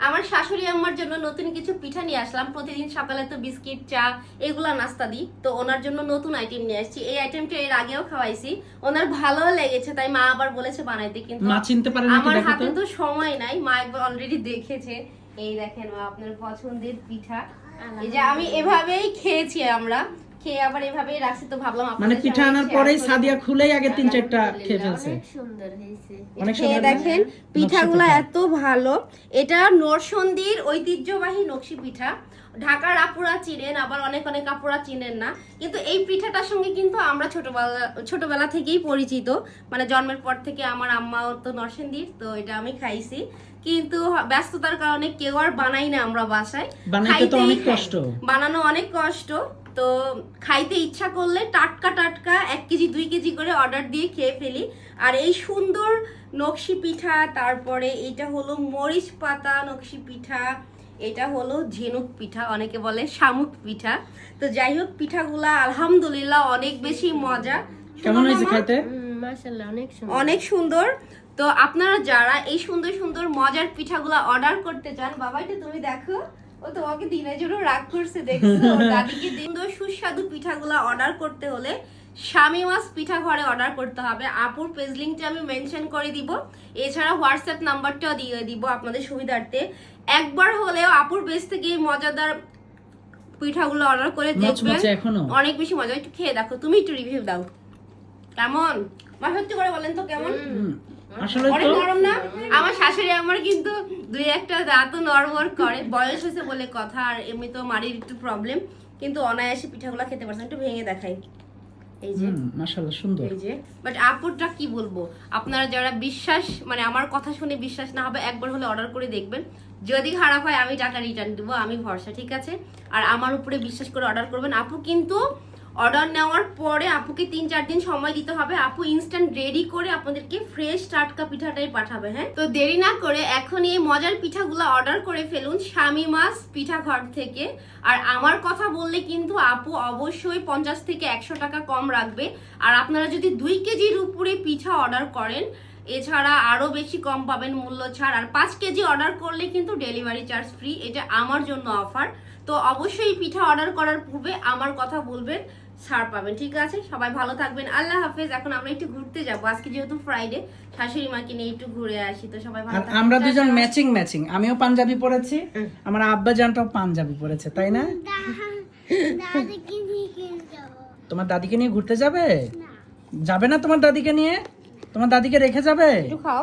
আমার শাশুড়ি আম্মার জন্য নতুন কিছু পিঠা নিয়ে আসলাম। প্রতিদিন সকালে তো বিস্কিট চা এগুলা নাস্তা দিই, তো ওনার জন্য নতুন আইটেম নিয়ে আসছি। এই আইটেমটা এর আগেও খাওয়াইছি, ওনার ভালো লেগেছে, তাই মা আবার বলেছে বানাইতে। কিন্তু মা চিনতে পারে না, আমার হাতে তো সময় নাই। মা একবার অলরেডি দেখেছে। এই দেখেন মা, আপনার পছন্দের পিঠা। এই যে আমি এভাবেই খেয়েছি, আমরা খেয়ে আবার এভাবেই রাখছি, তো ভাবলাম মানে পিঠা আনার পরেই সাদিয়া খুলেই আগে 3-4টা খেয়ে ফেলছে। অনেক সুন্দর হয়েছে। অনেক খেয়ে সুন্দর দেখেন পিঠাগুলো এত ভালো। এটা নরসন্দির ঐতিহ্যবাহী নকশি পিঠা। ঢাকার আপুরা চিনেন, আবার অনেক অনেক আপুরা চিনেন না। কিন্তু এই পিঠাটার সঙ্গে কিন্তু আমরা ছোটবেলা থেকেই পরিচিত, মানে জন্মের পর থেকে। আমার আম্মাও তো নরসিংদীর, তো এটা আমি খাইছি। কিন্তু ব্যস্ততার কারণে কেউ আর বানাই না আমরা বাসায়। বানাইতে তো অনেক কষ্ট, বানানো অনেক কষ্ট। তো খাইতে ইচ্ছা করলে টাটকা টাটকা 1 কেজি 2 কেজি করে অর্ডার দিয়ে খেয়ে ফেলি। আর এই সুন্দর নকশি পিঠা, তারপরে এটা হলো মরিচ পাতা নকশি পিঠা, এটা হলো ঝিনুক পিঠা, অনেকে বলে শামুক পিঠা। তো যাই হোক, পিঠাগুলা আলহামদুলিল্লাহ অনেক বেশি মজা। কেমন হয়েছে খাইতে? মাশাআল্লাহ অনেক সুন্দর। অনেক সুন্দর। তো আপনারা যারা এই সুন্দর সুন্দর মজার পিঠাগুলা অর্ডার করতে চান, বাবা এটা তুমি দেখো, ও তোমাকে দিনের জন্য রাগ করছে, দেখছো? দাদিকে সুন্দর সুস্বাদু পিঠাগুলা অর্ডার করতে হলে শামিমাস পিঠা ঘরে অর্ডার করতে হবে। আপুর পেজ লিংকটা আমি মেনশন করে দিব, এছাড়া হোয়াটসঅ্যাপ নাম্বারটাও দিয়ে দিব আপনাদের সুবিধার্থে। একবার হলেও আপুর পেজ থেকে এই মজাদার পিঠাগুলো অর্ডার করে দেখবেন, অনেক বেশি মজা। একটু খেয়ে দেখো, তুমি একটু রিভিউ দাও কেমন। মা সত্যি করে বলেন তো কেমন? আসলে অনেক তো নরম না? আমার শাশুড়ি আমার কিন্তু 2-1টা দাঁতও নড়বড় করে, বয়স হয়েছে বলে কথা, আর এমনি তো মাড়ির একটু প্রবলেম, কিন্তু অনায়াসে পিঠাগুলো খেতে পারছেন। একটু ভেঙে দেখাই, এই যে মাশাআল্লাহ সুন্দর। এই যে। বাট আপুরটা কি বলবো, আপনারা যারা বিশ্বাস, মানে আমার কথা শুনে বিশ্বাস না হবে, একবার হলে অর্ডার করে দেখবেন। যদি খারাপ হয় আমি টাকা রিটার্ন দেবো, আমি ভরসা, ঠিক আছে? আর আমার উপরে বিশ্বাস করে অর্ডার করবেন। আপু কিন্তু অর্ডার নেওয়ার পরে আপুকে 3-4 দিন সময় দিতে হবে। আপু ইনস্ট্যান্ট রেডি করে আপনাদেরকে ফ্রেশ টাটকা পিঠাটাই পাঠাবে। হ্যাঁ, তো দেরি না করে এখন এই মজার পিঠাগুলো অর্ডার করে ফেলুন শামিমাস পিঠা ঘর থেকে। আর আমার কথা বললে কিন্তু আপু অবশ্যই 50 থেকে 100 টাকা কম রাখবে। আর আপনারা যদি 2 কেজির উপরে পিঠা অর্ডার করেন, এছাড়া আরো বেশি কম পাবেন মূল্য ছাড়। আর 5 কেজি অর্ডার করলে কিন্তু ডেলিভারি চার্জ ফ্রি, এটা আমার জন্য অফার। তো অবশ্যই পিঠা অর্ডার করার পূর্বে আমার কথা বলবেন, ছাড় পাবেন, ঠিক আছে? সবাই ভালো থাকবেন, আল্লাহ হাফেজ। এখন আমরা একটু ঘুরতে যাবো, আজকে যেহেতু ফ্রাইডে, শাশুড়ি মাকে নিয়ে একটু ঘুরে আসি। তো সবাই ভালো থাকবেন। আমরা দুজন ম্যাচিং, আমিও পাঞ্জাবি পরেছি, আমার আব্বা জানটাও পাঞ্জাবি পরেছে, তাই না? তোমার দাদিকে নিয়ে ঘুরতে যাবে? যাবে না তোমার দাদিকে নিয়ে? তোমার দাদিকে রেখে যাবে? একটু খাও।